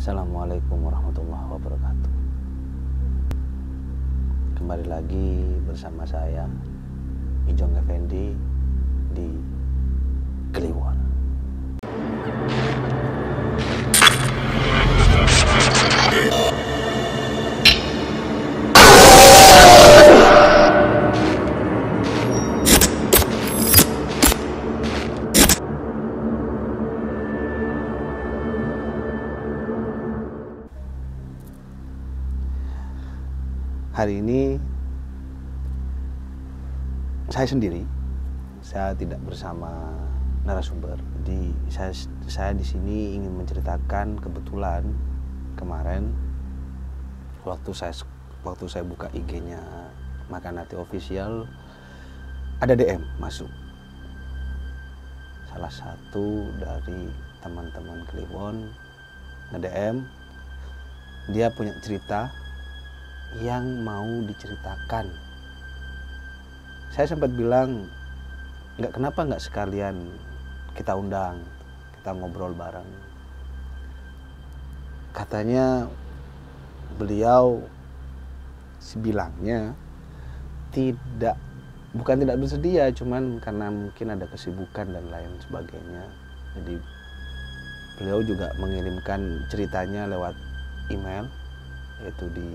Assalamualaikum warahmatullahi wabarakatuh. Kembali lagi bersama saya Ijong Effendi di Kliwon. Hari ini saya sendiri, saya tidak bersama narasumber. Saya di sini ingin menceritakan kebetulan kemarin waktu saya buka IG-nya Makan Hati Official, ada DM masuk. Salah satu dari teman-teman Kliwon nge-DM, dia punya cerita yang mau diceritakan. Saya sempat bilang, kenapa nggak sekalian kita undang, kita ngobrol bareng. Katanya beliau bilangnya bukan tidak bersedia, cuman karena mungkin ada kesibukan dan lain sebagainya. Jadi beliau juga mengirimkan ceritanya lewat email, yaitu di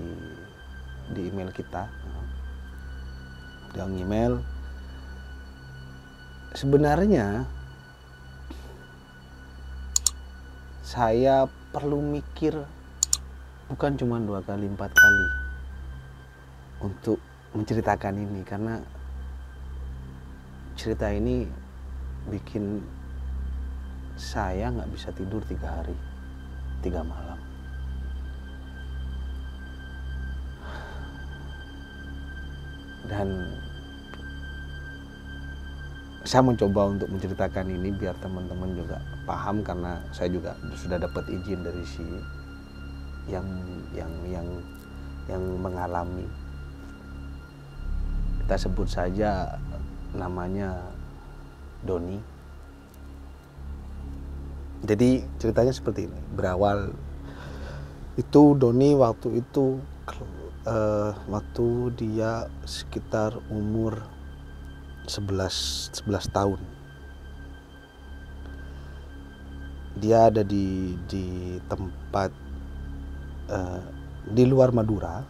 email kita. Dia email, sebenarnya saya perlu mikir bukan cuma 2 kali 4 kali untuk menceritakan ini, karena cerita ini bikin saya nggak bisa tidur 3 hari 3 malam. Dan saya mencoba untuk menceritakan ini biar teman-teman juga paham, karena saya juga sudah dapat izin dari si yang mengalami. Kita sebut saja namanya Doni. Jadi ceritanya seperti ini. Berawal itu Doni waktu itu waktu dia sekitar umur 11 tahun. Dia ada di tempat di luar Madura.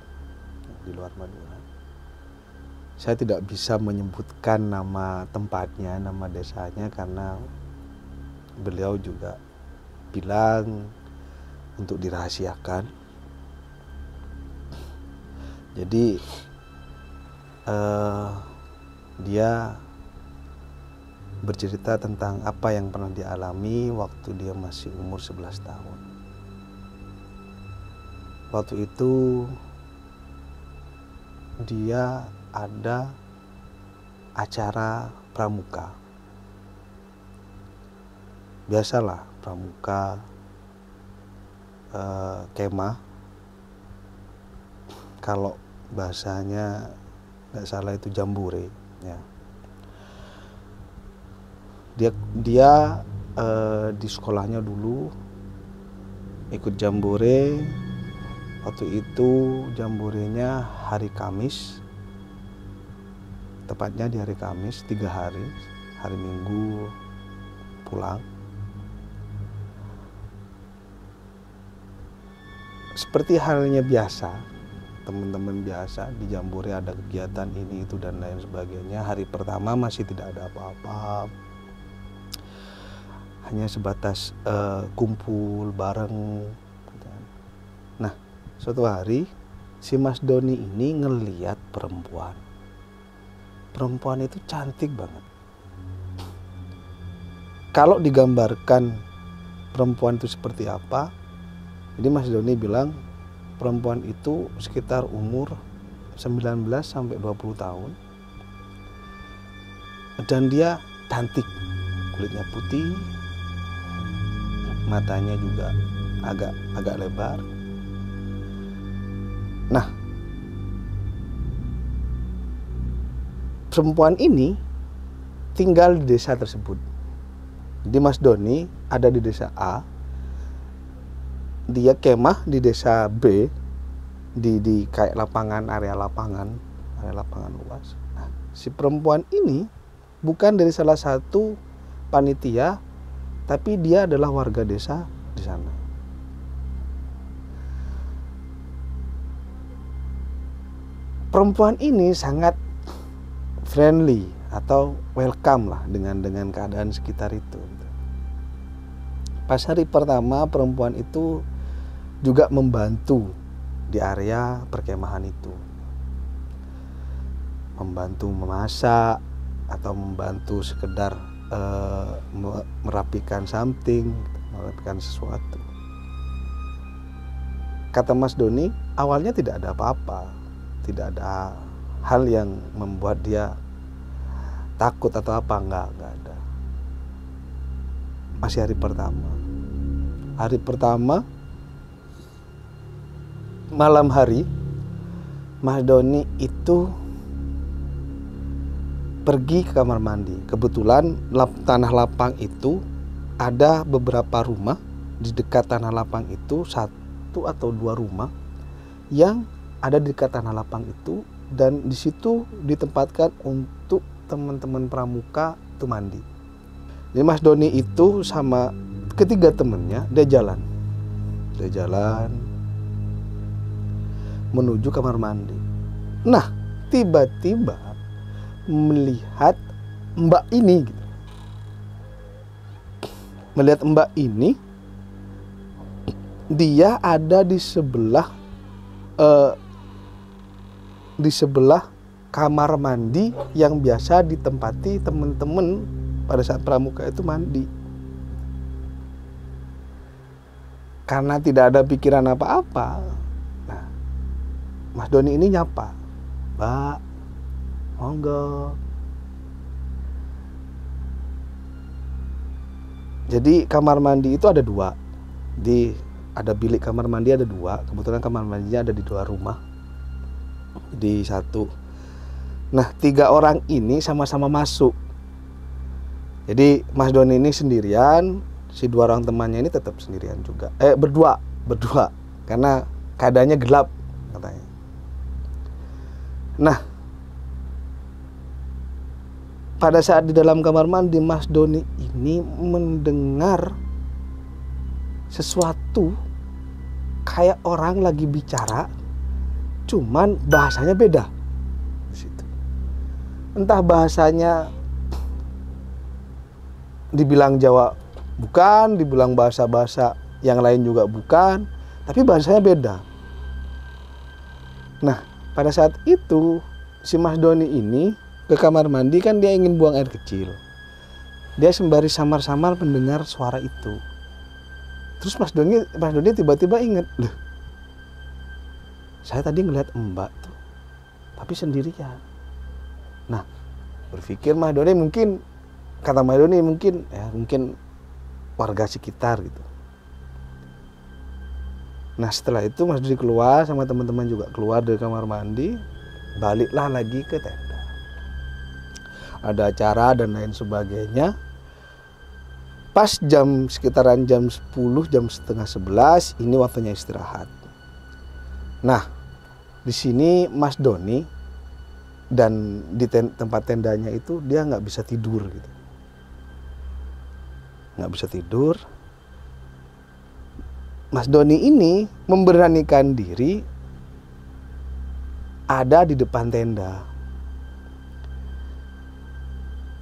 Saya tidak bisa menyebutkan nama tempatnya, nama desanya, karena beliau juga bilang untuk dirahasiakan. Jadi dia bercerita tentang apa yang pernah dialami waktu dia masih umur 11 tahun. Waktu itu dia ada acara pramuka. Biasalah pramuka, kemah. Kalau bahasanya nggak salah itu jambore, ya. Dia di sekolahnya dulu ikut jambore. Waktu itu jamborenya hari Kamis, tepatnya di hari Kamis, 3 hari, hari Minggu pulang. Seperti halnya biasa, teman-teman biasa di jambore ada kegiatan ini itu dan lain sebagainya. Hari pertama masih tidak ada apa-apa, hanya sebatas kumpul bareng. Nah, suatu hari si Mas Doni ini ngeliat perempuan itu cantik banget. Kalau digambarkan perempuan itu seperti apa, jadi Mas Doni bilang perempuan itu sekitar umur 19 sampai 20 tahun. Dan dia cantik, kulitnya putih, matanya juga agak lebar. Nah, perempuan ini tinggal di desa tersebut. Jadi Mas Doni ada di desa A, dia kemah di desa B, di kayak area lapangan luas. Nah, si perempuan ini bukan dari salah satu panitia, tapi dia adalah warga desa di sana. Perempuan ini sangat friendly atau welcome lah dengan keadaan sekitar itu. Pas hari pertama, perempuan itu juga membantu di area perkemahan itu, membantu memasak atau membantu sekedar merapikan something, merapikan sesuatu. Kata Mas Doni, awalnya tidak ada apa-apa, tidak ada hal yang membuat dia takut atau apa, enggak ada. Masih hari pertama malam hari, Mas Doni itu pergi ke kamar mandi. Kebetulan tanah lapang itu ada beberapa rumah. Di dekat tanah lapang itu 1 atau 2 rumah yang ada di dekat tanah lapang itu, dan di situ ditempatkan untuk teman-teman pramuka itu mandi. Jadi Mas Doni itu sama ketiga temennya dia jalan menuju kamar mandi. Nah, tiba-tiba melihat Mbak ini gitu. Melihat Mbak ini, dia ada di sebelah kamar mandi yang biasa ditempati teman-teman pada saat pramuka itu mandi. Karena tidak ada pikiran apa-apa, nah, Mas Doni ini nyapa, "Mbak, monggo." Jadi kamar mandi itu ada 2. Ada bilik kamar mandi ada 2. Kebetulan kamar mandinya ada di 2 rumah. Di 1. Nah, 3 orang ini sama-sama masuk. Jadi Mas Doni ini sendirian, si 2 orang temannya ini tetap sendirian juga. Berdua. Karena keadaannya gelap katanya. Nah, pada saat di dalam kamar mandi, Mas Doni ini mendengar sesuatu kayak orang lagi bicara, cuman bahasanya beda. Entah bahasanya dibilang Jawa bukan, dibilang bahasa-bahasa yang lain juga bukan, tapi bahasanya beda. Nah, pada saat itu si Mas Doni ini ke kamar mandi, kan dia ingin buang air kecil. Dia sembari samar-samar mendengar suara itu. Terus Mas Doni tiba-tiba ingat, "Loh, saya tadi ngeliat Mbak tuh, tapi sendirian." Nah, berpikir Mas Doni mungkin, kata Mas Doni mungkin warga sekitar gitu. Nah, setelah itu Mas Doni keluar sama teman-teman juga keluar dari kamar mandi, baliklah lagi ke tenda. Ada acara dan lain sebagainya. Pas sekitaran jam 10, jam setengah 11, ini waktunya istirahat. Nah, di sini Mas Doni dan di tempat tendanya itu dia nggak bisa tidur gitu. Nggak bisa tidur. Mas Doni ini memberanikan diri ada di depan tenda.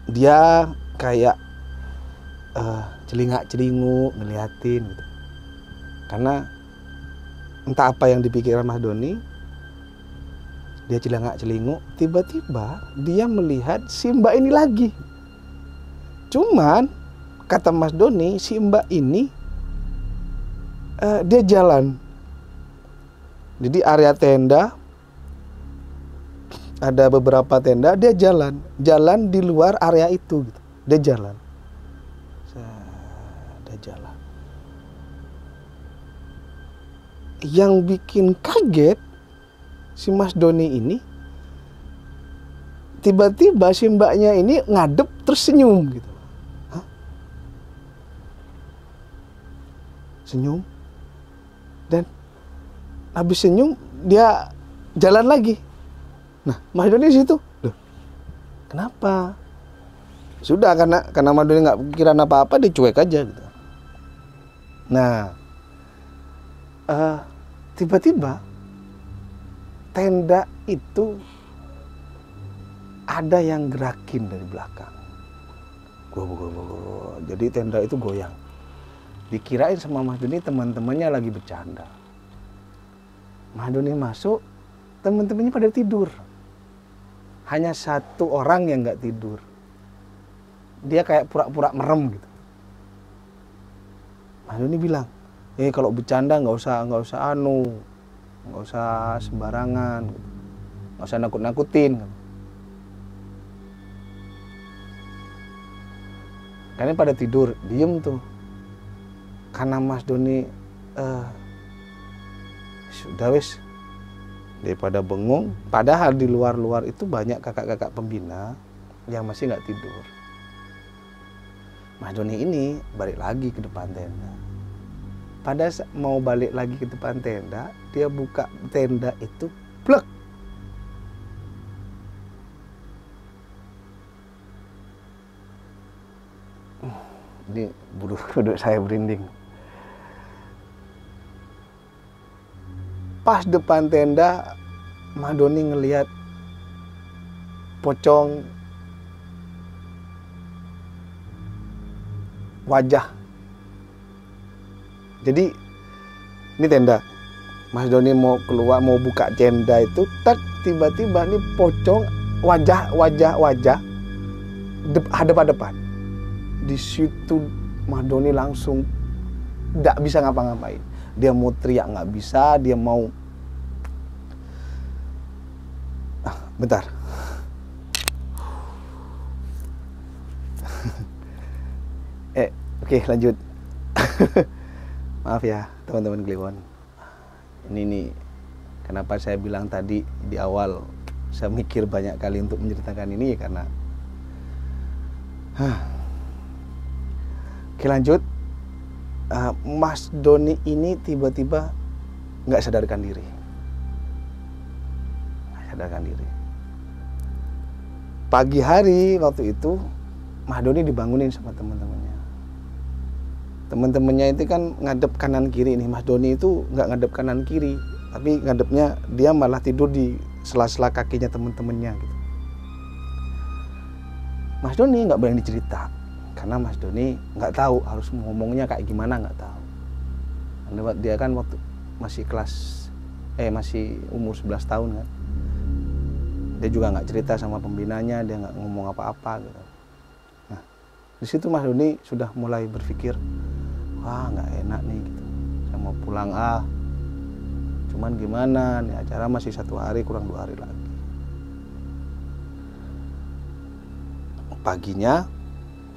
Dia kayak celingak-celinguk ngeliatin gitu. Karena entah apa yang dipikirkan Mas Doni, dia celingak-celinguk, tiba-tiba dia melihat si Mbak ini lagi. Cuman kata Mas Doni, si Mbak ini dia jalan. Jadi area tenda ada beberapa tenda, dia jalan di luar area itu gitu. Dia jalan. Yang bikin kaget si Mas Doni ini, tiba-tiba si Mbaknya ini ngadep terus senyum gitu. Hah? Senyum? Dan habis senyum dia jalan lagi. Nah, Mas Doni di situ, loh, kenapa? Sudah, karena Mas Doni nggak pikiran apa-apa, dia cuek aja gitu. Nah, tiba-tiba tenda itu ada yang gerakin dari belakang. Jadi tenda itu goyang. Dikirain sama Mas Doni teman-temannya lagi bercanda. Mas Doni masuk, teman-temannya pada tidur. Hanya satu orang yang nggak tidur. Dia kayak pura-pura merem gitu. Mas Doni bilang, kalau bercanda nggak usah sembarangan, nggak usah nakut-nakutin. Karena pada tidur, diem tuh. Karena Mas Doni sudah wes, daripada bengong. Padahal di luar-luar itu banyak kakak-kakak pembina yang masih nggak tidur. Mas Doni ini balik lagi ke depan tenda. Pada mau balik lagi ke depan tenda, dia buka tenda itu, plek. Ini bulu kuduk saya berinding. Pas depan tenda, Mas Doni ngelihat pocong wajah. Jadi ini tenda. Mas Doni mau keluar, mau buka tenda itu, tak tiba-tiba ini pocong wajah hadap-hadapan. Di situ Mas Doni langsung nggak bisa ngapa-ngapain. Dia mau teriak nggak bisa, dia mau bentar. Oke, lanjut. Maaf ya teman-teman Kliwon. Ini nih kenapa saya bilang tadi di awal saya mikir banyak kali untuk menceritakan ini, karena Oke, lanjut. Mas Doni ini tiba-tiba nggak sadarkan diri. Pagi hari waktu itu Mas Doni dibangunin sama teman-temannya. Teman-temannya itu kan ngadep kanan kiri nih. Mas Doni itu nggak ngadep kanan kiri, tapi ngadepnya dia malah tidur di sela-sela kakinya teman-temannya gitu. Mas Doni nggak berani cerita karena Mas Doni nggak tahu harus ngomongnya kayak gimana, nggak tahu. Dia kan waktu masih umur 11 tahun kan. Dia juga nggak cerita sama pembinanya, dia nggak ngomong apa-apa gitu. Nah, di situ Mas Doni sudah mulai berpikir, wah nggak enak nih gitu. Saya mau pulang cuman gimana nih, acara masih 1 hari, kurang 2 hari lagi. Paginya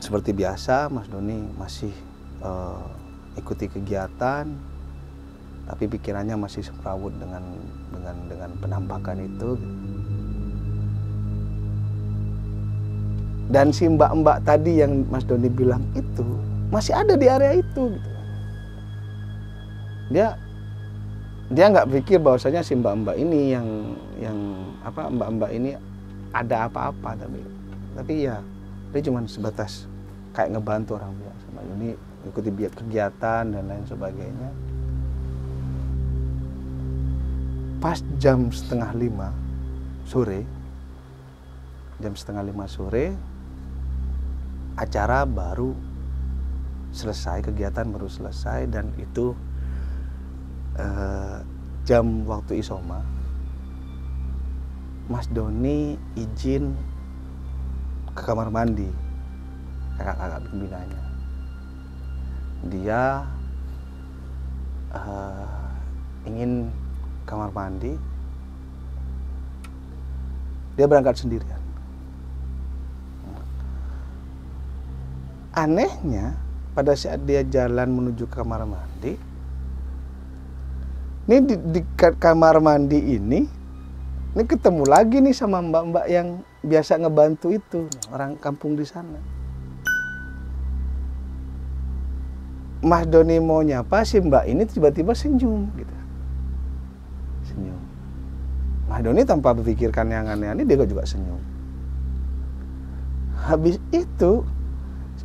seperti biasa Mas Doni masih ikuti kegiatan, tapi pikirannya masih semrawut dengan penampakan itu. Dan si mbak-mbak tadi yang Mas Doni bilang itu masih ada di area itu gitu. Dia nggak pikir bahwasanya si mbak-mbak ini mbak-mbak ini ada apa-apa, tapi ya dia cuma sebatas kayak ngebantu orang biasa. Mas Doni ikuti kegiatan dan lain sebagainya. Pas jam 4:30 sore, acara baru selesai, kegiatan baru selesai, dan itu jam waktu isoma. Mas Doni izin ke kamar mandi kakak-kakak pembinanya. Dia ingin kamar mandi, dia berangkat sendirian. Anehnya pada saat dia jalan menuju ke kamar mandi, ini di kamar mandi ini ketemu lagi nih sama mbak-mbak yang biasa ngebantu itu, orang kampung di sana. Mas Doni mau nyapa, si Mbak ini tiba-tiba senyum gitu. Senyum. Mas Doni tanpa berpikirkan yang aneh-aneh, dia juga senyum. Habis itu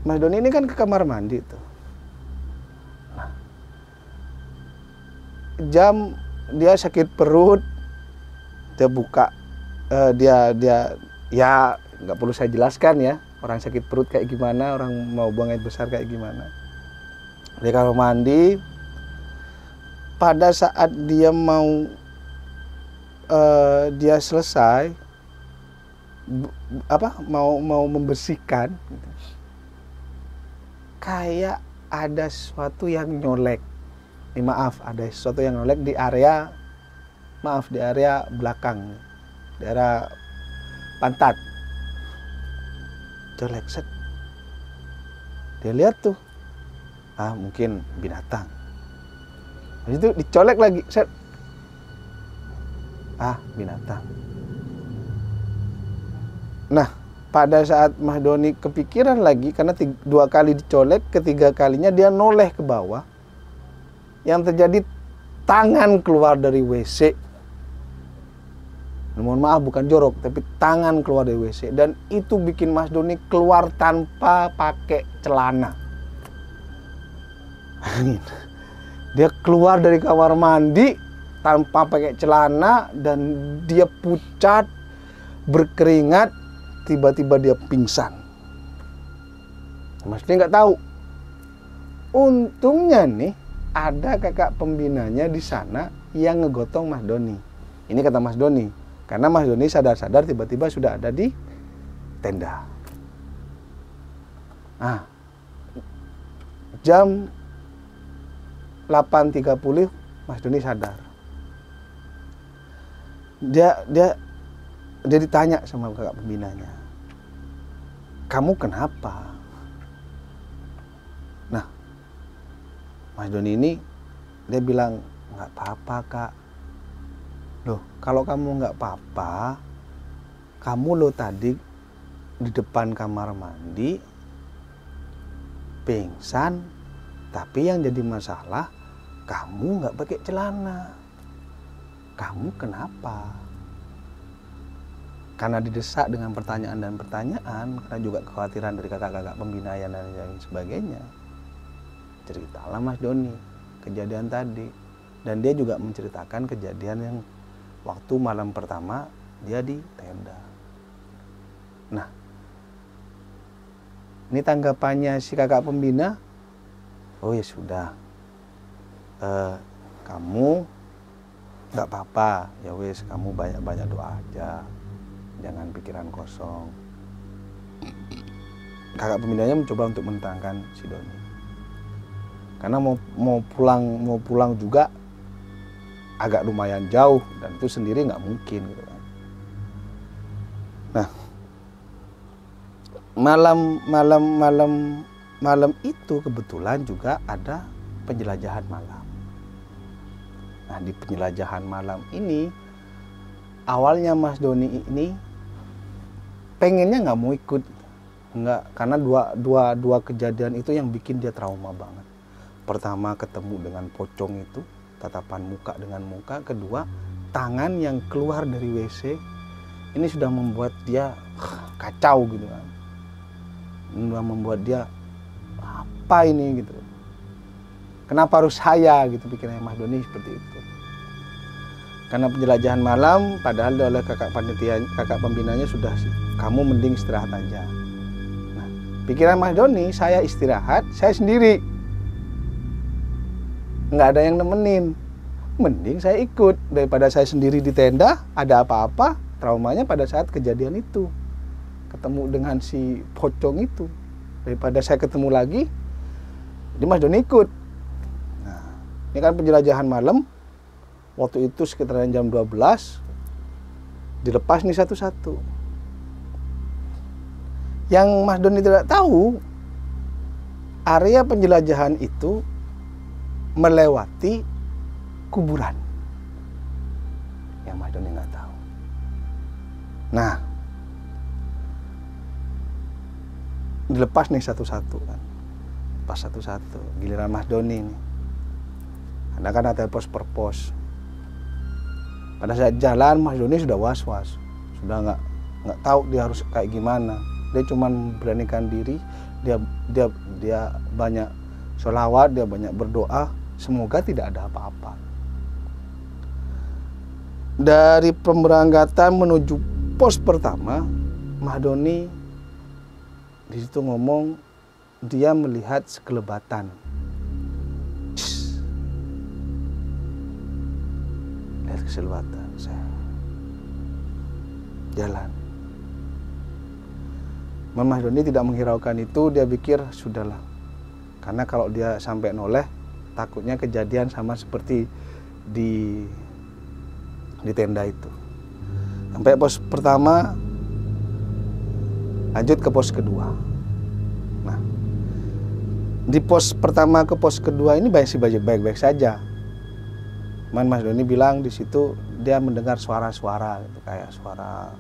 Mas Doni ini kan ke kamar mandi tuh. Nah, jam dia sakit perut, dia buka, dia ya nggak perlu saya jelaskan ya, orang sakit perut kayak gimana, orang mau buang air besar kayak gimana. Di kamar mandi, pada saat dia mau dia selesai mau membersihkan gitu, kayak ada sesuatu yang nyolek. Ada sesuatu yang nyolek di area belakang, di area pantat. Colek set. Dia lihat tuh, mungkin binatang. Habis itu dicolek lagi set. Binatang. Nah, pada saat Mas Doni kepikiran lagi, karena 2 kali dicolek, ketiga kalinya dia noleh ke bawah. Yang terjadi, tangan keluar dari WC. Mohon maaf, bukan jorok, tapi tangan keluar dari WC. Dan itu bikin Mas Doni keluar tanpa pakai celana. Dia keluar dari kamar mandi tanpa pakai celana, dan dia pucat, berkeringat, tiba-tiba dia pingsan. Mas Doni nggak tahu. Untungnya nih, ada kakak pembinanya di sana yang ngegotong Mas Doni. Ini kata Mas Doni, karena Mas Doni sadar-sadar tiba-tiba sudah ada di tenda. Jam 8.30 Mas Doni sadar. Dia ditanya sama kakak pembinanya, "Kamu kenapa?" Nah, Mas Doni ini dia bilang, "Nggak apa-apa, Kak." "Loh, kalau kamu nggak apa-apa, kamu lo tadi di depan kamar mandi pingsan, tapi yang jadi masalah kamu nggak pakai celana. Kamu kenapa?" Karena didesak dengan pertanyaan dan pertanyaan, karena juga kekhawatiran dari kakak-kakak pembina dan lain sebagainya, ceritalah Mas Doni kejadian tadi. Dan dia juga menceritakan kejadian yang waktu malam pertama dia di tenda. Nah, ini tanggapannya si kakak pembina, "Oh ya sudah, kamu nggak apa-apa, ya wes, kamu banyak-banyak doa aja, jangan pikiran kosong." Kakak pembinanya mencoba untuk menenangkan si Doni, karena mau pulang juga agak lumayan jauh, dan itu sendiri nggak mungkin gitu kan. Nah, malam itu kebetulan juga ada penjelajahan malam. Nah, di penjelajahan malam ini, awalnya Mas Doni ini pengennya nggak mau ikut, karena dua kejadian itu yang bikin dia trauma banget. Pertama, ketemu dengan pocong itu, tatapan muka dengan muka. Kedua, tangan yang keluar dari WC ini sudah membuat dia kacau gitu kan. Sudah membuat dia, apa ini gitu. Kenapa harus saya gitu, pikirannya Mas Doni seperti itu. Karena penjelajahan malam, padahal oleh kakak pembinanya sudah, "Kamu mending istirahat aja." Nah, pikiran Mas Doni, saya istirahat, saya sendiri, nggak ada yang nemenin, mending saya ikut daripada saya sendiri di tenda, ada apa-apa, traumanya pada saat kejadian itu, ketemu dengan si pocong itu, daripada saya ketemu lagi. Jadi Mas Doni ikut. Nah, ini kan penjelajahan malam, waktu itu sekitaran jam 12, dilepas nih satu-satu. Yang Mas Doni tidak tahu, area penjelajahan itu melewati kuburan. Yang Mas Doni nggak tahu. Nah, dilepas nih satu-satu kan. pas satu-satu. Giliran Mas Doni nih. Anda kan ada pos per pos. Pada saat jalan Mas Doni sudah was-was, sudah nggak tahu dia harus kayak gimana. Dia cuma memberanikan diri, dia banyak sholawat, dia banyak berdoa, semoga tidak ada apa-apa. Dari pemberangkatan menuju pos pertama, Mas Doni di situ ngomong dia melihat sekelebatan. Lihat keselebatan, saya jalan. Mas Doni tidak menghiraukan itu, dia pikir sudahlah. Karena kalau dia sampai noleh, takutnya kejadian sama seperti di tenda itu. Sampai pos pertama, lanjut ke pos kedua. Nah, di pos pertama ke pos kedua ini baik-baik saja. Mas Doni bilang di situ dia mendengar suara-suara gitu, kayak suara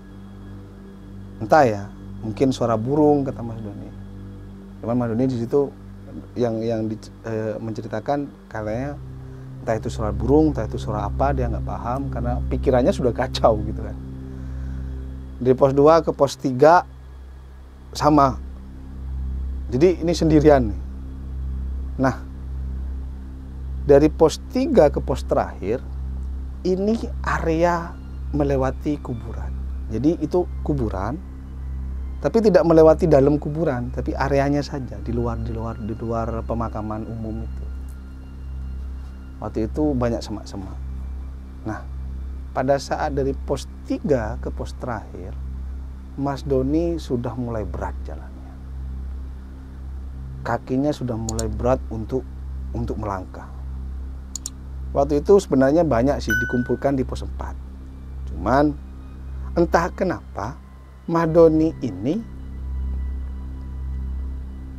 entah ya, mungkin suara burung kata Mas Doni. Cuman Mas Doni di situ yang menceritakan katanya entah itu suara burung, entah itu suara apa, dia nggak paham karena pikirannya sudah kacau gitu kan. Dari pos 2 ke pos 3 sama. Jadi ini sendirian nih. Nah, dari pos 3 ke pos terakhir ini area melewati kuburan. Jadi itu kuburan, tapi tidak melewati dalam kuburan, tapi areanya saja di luar pemakaman umum itu. Waktu itu banyak semak-semak. Nah, pada saat dari pos 3 ke pos terakhir, Mas Doni sudah mulai berat jalannya. Kakinya sudah mulai berat untuk melangkah. Waktu itu sebenarnya banyak sih dikumpulkan di pos 4. Cuman entah kenapa Mas Doni ini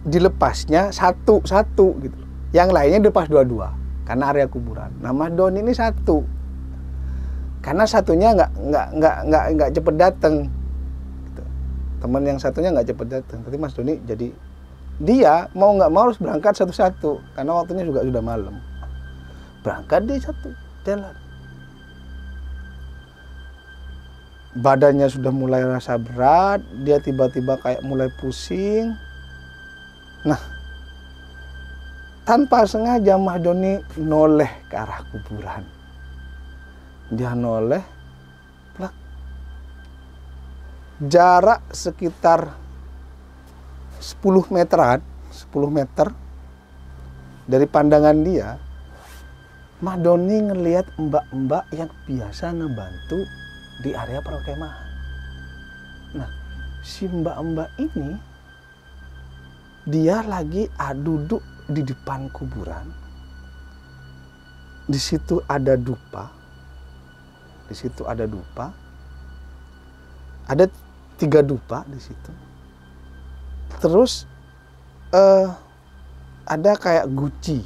dilepasnya satu-satu gitu. Yang lainnya dilepas dua-dua karena area kuburan. Nah, Mas Doni ini satu. Karena satunya nggak cepet datang. Gitu. Teman yang satunya nggak cepet datang. Tapi Mas Doni jadi dia mau nggak mau harus berangkat satu-satu karena waktunya juga sudah malam. Berangkat dia satu jalan. Badannya sudah mulai rasa berat, dia tiba-tiba kayak mulai pusing. Nah, tanpa sengaja Mas Doni noleh ke arah kuburan. Dia noleh, plak. Jarak sekitar 10 meteran, 10 meter dari pandangan dia, Mas Doni ngelihat mbak-mbak yang biasa ngebantu di area perkemahan. Nah, si mbak-mbak ini dia lagi duduk di depan kuburan. Di situ ada dupa. Di situ ada dupa. Ada 3 dupa di situ. Terus ada kayak guci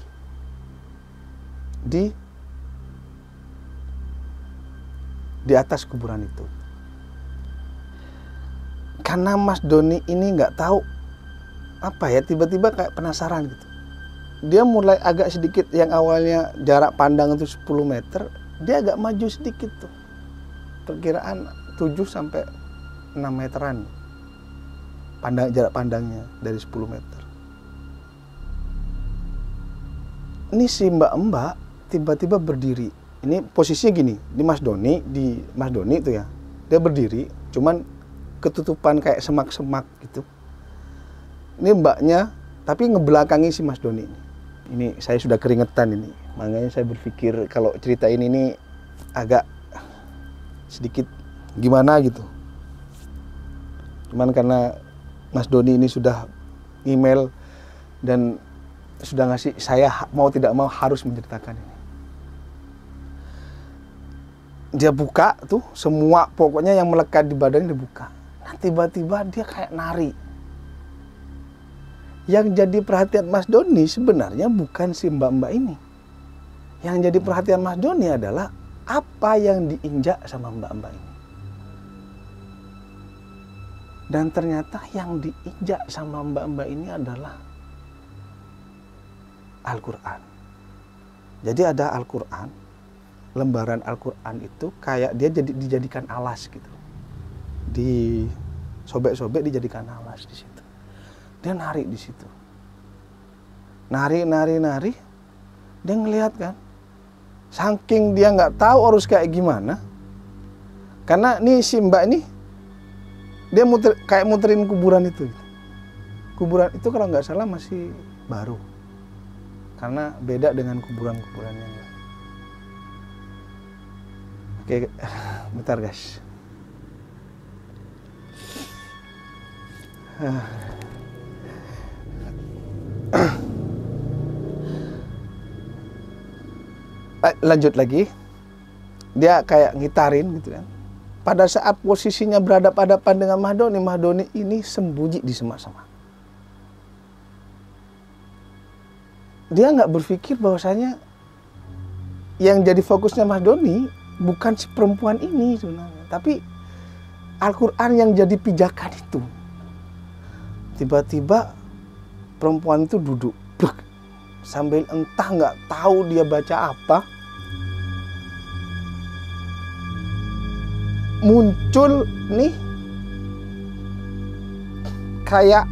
di atas kuburan itu. Karena Mas Doni ini nggak tahu apa ya, tiba-tiba kayak penasaran gitu. Dia mulai agak sedikit, yang awalnya jarak pandang itu 10 meter, dia agak maju sedikit tuh. Perkiraan 7 sampai 6 meteran jarak pandangnya dari 10 meter. Ini si mbak-mbak tiba-tiba berdiri. Ini posisinya gini, di Mas Doni itu ya. Dia berdiri, cuman ketutupan kayak semak-semak gitu. Ini mbaknya, tapi ngebelakangi si Mas Doni ini. Ini saya sudah keringetan ini. Makanya saya berpikir kalau cerita ini agak sedikit gimana gitu. Cuman karena Mas Doni ini sudah email dan sudah ngasih, saya mau tidak mau harus menceritakan ini. Dia buka tuh semua, pokoknya yang melekat di badannya dibuka. Nah, tiba-tiba dia kayak nari. Yang jadi perhatian Mas Doni sebenarnya bukan si mbak-mbak ini. Yang jadi perhatian Mas Doni adalah apa yang diinjak sama mbak-mbak ini. Dan ternyata yang diinjak sama mbak-mbak ini adalah Al-Quran. Jadi ada Al-Quran, lembaran Al-Quran itu kayak dia dijadikan alas gitu. Disobek-sobek dijadikan alas di situ. Dia narik di situ. Nari. Dia ngelihat kan. Saking dia nggak tahu harus kayak gimana. Karena nih si Mbak ini dia kayak muterin kuburan itu. Kuburan itu kalau nggak salah masih baru. Karena beda dengan kuburan-kuburan yang lain. Oke, bentar guys. Lanjut lagi. Dia kayak ngitarin gitu kan. Pada saat posisinya berhadapan-hadapan dengan Mahdoni, Mahdoni ini sembunyi di semak-semak. Dia nggak berpikir bahwasanya yang jadi fokusnya Mahdoni bukan si perempuan ini sebenarnya, tapi Al-Quran yang jadi pijakan itu. Tiba-tiba perempuan itu duduk sambil entah nggak tahu dia baca apa, muncul nih kayak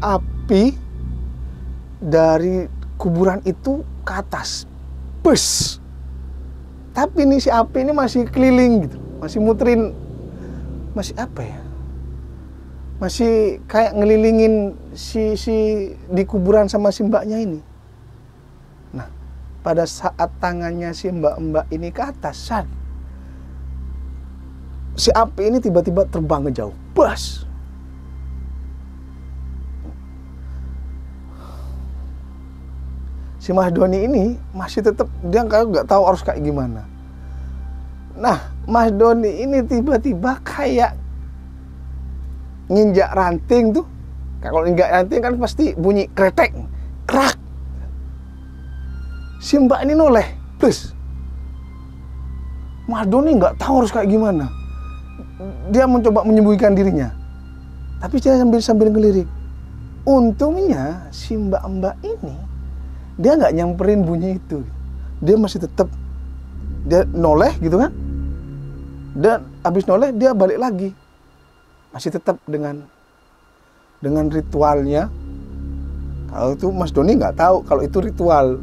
api dari kuburan itu ke atas. Bus. Tapi nih si api ini masih keliling gitu, masih muterin, masih apa ya? Masih kayak ngelilingin si di kuburan sama si mbaknya ini. Nah, pada saat tangannya si mbak-mbak ini ke atas, si api ini tiba-tiba terbang ke jauh. Bus. Si Mahdoni ini masih tetap dia nggak tahu harus kayak gimana. Nah, Mahdoni ini tiba-tiba kayak nginjak ranting tuh. Kalau nginjak ranting kan pasti bunyi kretek, krak. Si mbak ini noleh, plus. Mahdoni nggak tahu harus kayak gimana. Dia mencoba menyembunyikan dirinya, tapi dia sambil ngelirik. Untungnya si mbak-mbak ini dia nggak nyamperin bunyi itu. Dia masih tetap dia noleh gitu kan. Dan habis noleh dia balik lagi. Masih tetap dengan ritualnya. Kalau itu Mas Doni nggak tahu kalau itu ritual.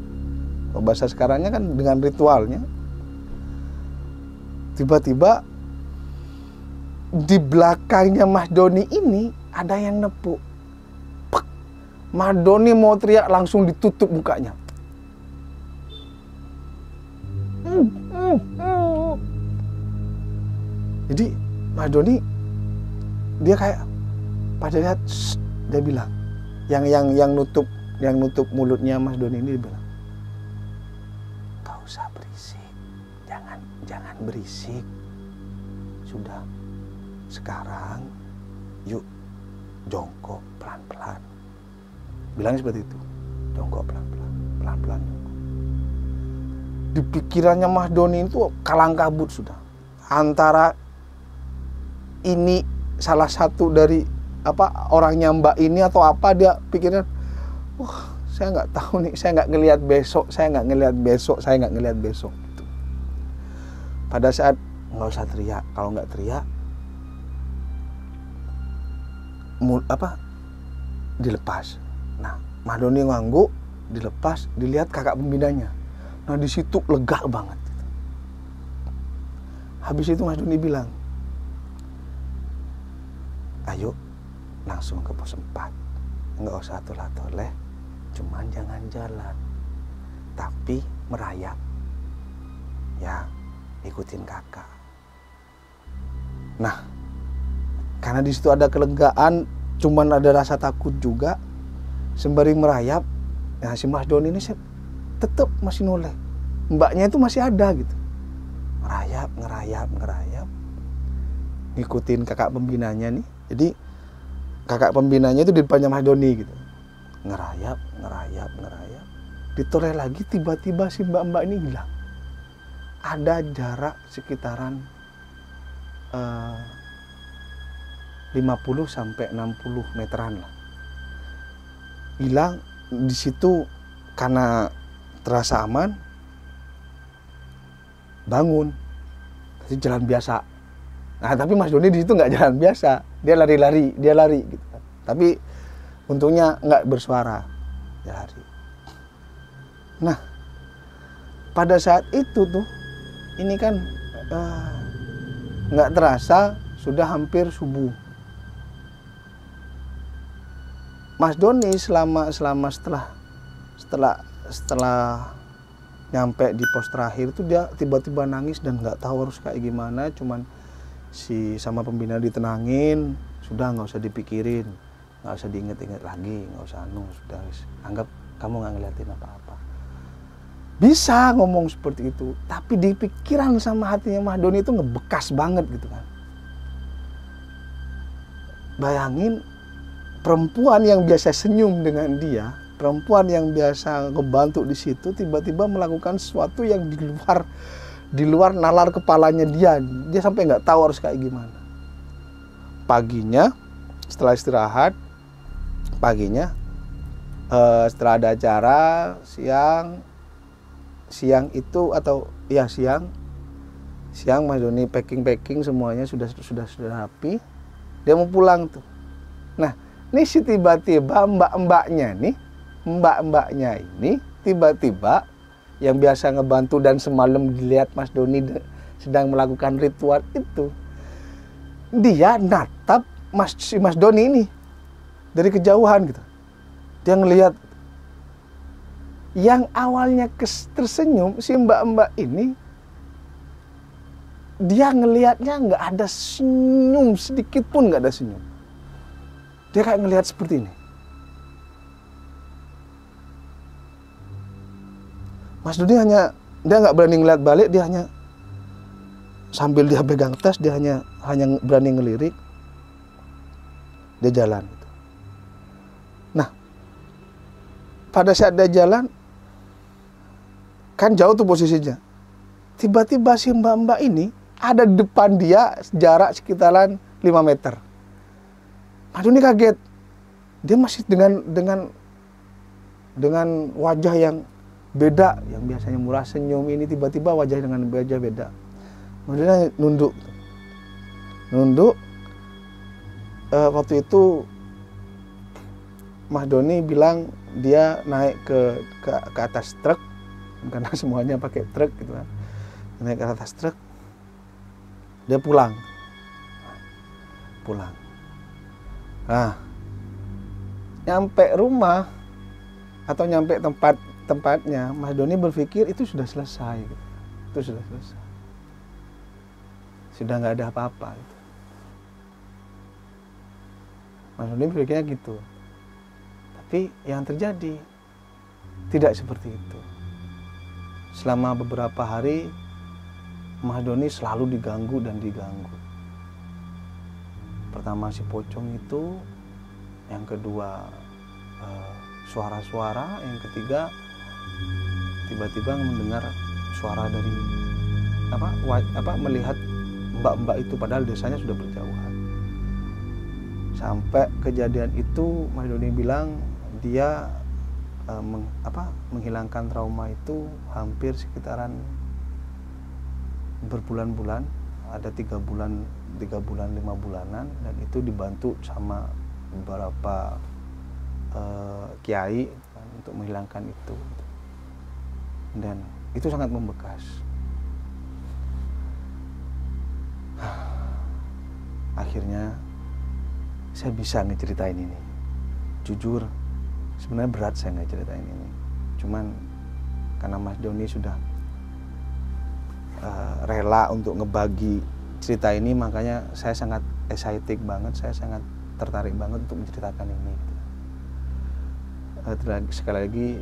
Kalau bahasa sekarangnya kan dengan ritualnya. Tiba-tiba di belakangnya Mas Doni ini ada yang nepuk. Mahdoni mau teriak langsung ditutup mukanya. Jadi Mahdoni dia kayak pada lihat dia bilang yang nutup mulutnya Mas Doni ini dia bilang, "Gak usah berisik. Jangan berisik. Sudah. Sekarang yuk jongkok pelan-pelan." Bilangnya seperti itu. Jongkok pelan-pelan jongkok. Di pikirannya Mas Doni itu kalang kabut sudah. Antara ini salah satu dari orangnya Mbak ini atau apa, dia pikirnya, saya nggak tahu nih, saya nggak ngelihat besok. Gitu. Pada saat nggak usah teriak, kalau nggak teriak, dilepas. Nah, Mahdoni ngangguk, dilepas, dilihat kakak pembinanya. Nah, di situ lega banget. Habis itu Mas Doni bilang, "Ayo langsung ke pos 4. Nggak usah toleh-toleh, cuman jangan jalan. Tapi merayap. Ya, ikutin kakak." Nah, karena di situ ada kelegaan, cuman ada rasa takut juga. Sembari merayap, si Mas Doni ini tetap masih noleh. Mbaknya itu masih ada gitu. Ngerayap. Ngikutin kakak pembinanya nih. Jadi kakak pembinanya itu di depannya Mas Doni gitu. Ngerayap. Ditoleh lagi, tiba-tiba si mbak-mbak ini hilang. Ada jarak sekitaran 50 sampai 60 meteran lah. Hilang, di situ karena terasa aman, bangun, jadi jalan biasa. Nah tapi Mas Doni di situ nggak jalan biasa, dia lari gitu. Tapi untungnya nggak bersuara, dia lari. Nah pada saat itu tuh, ini kan nggak terasa sudah hampir subuh. Mas Doni selama setelah nyampe di pos terakhir itu dia tiba-tiba nangis dan nggak tahu harus kayak gimana. Cuman sama pembina ditenangin, sudah nggak usah dipikirin, nggak usah diinget-inget lagi, nggak usah sudah anggap kamu nggak ngeliatin apa-apa. Bisa ngomong seperti itu, tapi di pikiran sama hatinya Mas Doni itu ngebekas banget gitu kan. Bayangin perempuan yang biasa senyum dengan dia, perempuan yang biasa ngebantu di situ, tiba-tiba melakukan sesuatu yang di luar nalar kepalanya dia sampai nggak tahu harus kayak gimana. Paginya setelah istirahat, setelah ada acara siang Mas Doni packing semuanya sudah rapi, dia mau pulang tuh. Nah ini si tiba-tiba mbak-mbaknya ini tiba-tiba yang biasa ngebantu dan semalam dilihat Mas Doni sedang melakukan ritual itu, dia natap Mas Doni ini dari kejauhan gitu. Dia ngelihat yang awalnya tersenyum, si mbak-mbak ini dia ngelihatnya nggak ada senyum, sedikit pun nggak ada senyum. Dia kayak ngelihat seperti ini. Mas Doni dia nggak berani ngelihat balik, dia hanya sambil dia pegang tas, dia hanya berani ngelirik, dia jalan. Nah, pada saat dia jalan, kan jauh tuh posisinya. Tiba-tiba si mbak-mbak ini ada di depan dia jarak sekitaran 5 meter. Mas Doni kaget. Dia masih dengan wajah yang beda, yang biasanya murah senyum, ini tiba-tiba wajah dengan wajah beda. Kemudian nunduk. Waktu itu Mas Doni bilang dia naik ke atas truk, karena semuanya pakai truk gitu kan. Naik ke atas truk, dia pulang. Nah, nyampe rumah atau nyampe tempatnya, Mas Doni berpikir itu sudah selesai. Gitu. Itu sudah selesai. Sudah nggak ada apa-apa. Gitu. Mas Doni berpikirnya gitu. Tapi yang terjadi tidak seperti itu. Selama beberapa hari, Mas Doni selalu diganggu. Pertama si pocong itu, yang kedua suara-suara, yang ketiga tiba-tiba mendengar suara dari melihat mbak-mbak itu, padahal desanya sudah berjauhan. Sampai kejadian itu Mas Doni bilang dia menghilangkan trauma itu hampir sekitaran berbulan-bulan, ada 3 bulan, 5 bulanan, dan itu dibantu sama beberapa kiai untuk menghilangkan itu, dan itu sangat membekas. Akhirnya saya bisa ngeceritain ini. Jujur, sebenarnya berat saya ngeceritain ini. Cuman karena Mas Doni sudah rela untuk ngebagi cerita ini, makanya saya sangat excited banget, saya sangat tertarik banget untuk menceritakan ini. Sekali lagi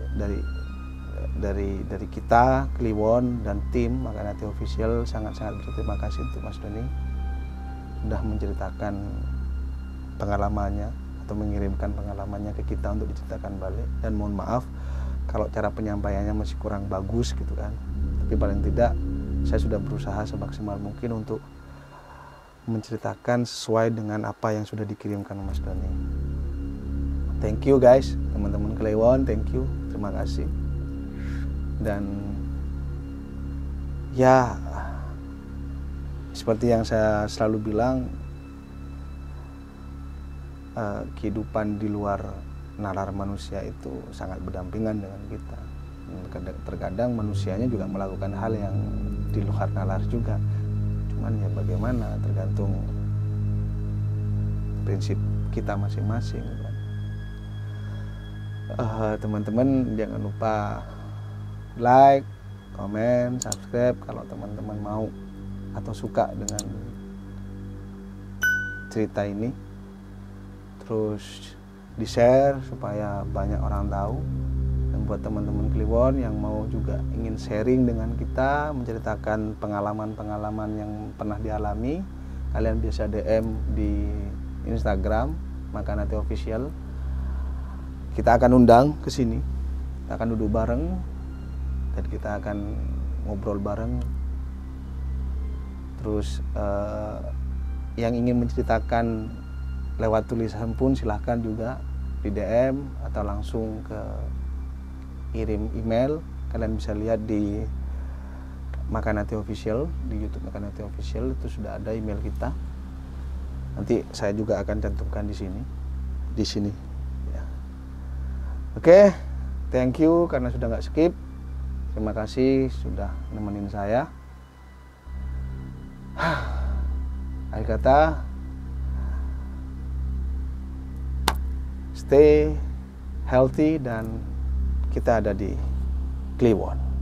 dari kita, Kliwon dan tim Makan Hati Official sangat-sangat berterima kasih untuk Mas Doni sudah menceritakan pengalamannya atau mengirimkan pengalamannya ke kita untuk diceritakan balik. Dan mohon maaf kalau cara penyampaiannya masih kurang bagus gitu kan, tapi paling tidak saya sudah berusaha semaksimal mungkin untuk menceritakan sesuai dengan apa yang sudah dikirimkan Mas Doni. thank you guys, teman-teman Kliwon, thank you, terima kasih. Dan ya seperti yang saya selalu bilang, kehidupan di luar nalar manusia itu sangat berdampingan dengan kita. Terkadang manusianya juga melakukan hal yang di luar nalar juga, cuman ya bagaimana, tergantung prinsip kita masing-masing kan. Teman-teman jangan lupa like, komen, subscribe kalau teman-teman mau atau suka dengan cerita ini, terus di share supaya banyak orang tahu. Dan buat teman-teman Kliwon yang mau juga ingin sharing dengan kita, menceritakan pengalaman-pengalaman yang pernah dialami, kalian bisa DM di Instagram Makanati Official. Kita akan undang ke sini, kita akan duduk bareng dan kita akan ngobrol bareng. Terus yang ingin menceritakan lewat tulisan pun silahkan juga di DM atau langsung ke kirim email. Kalian bisa lihat di Makanati Official, di YouTube Makanati Official itu sudah ada email kita. Nanti saya juga akan cantumkan di sini ya. Oke, thank you karena sudah nggak skip. Terima kasih sudah nemenin saya. Akhir kata, stay healthy dan kita ada di Kliwon.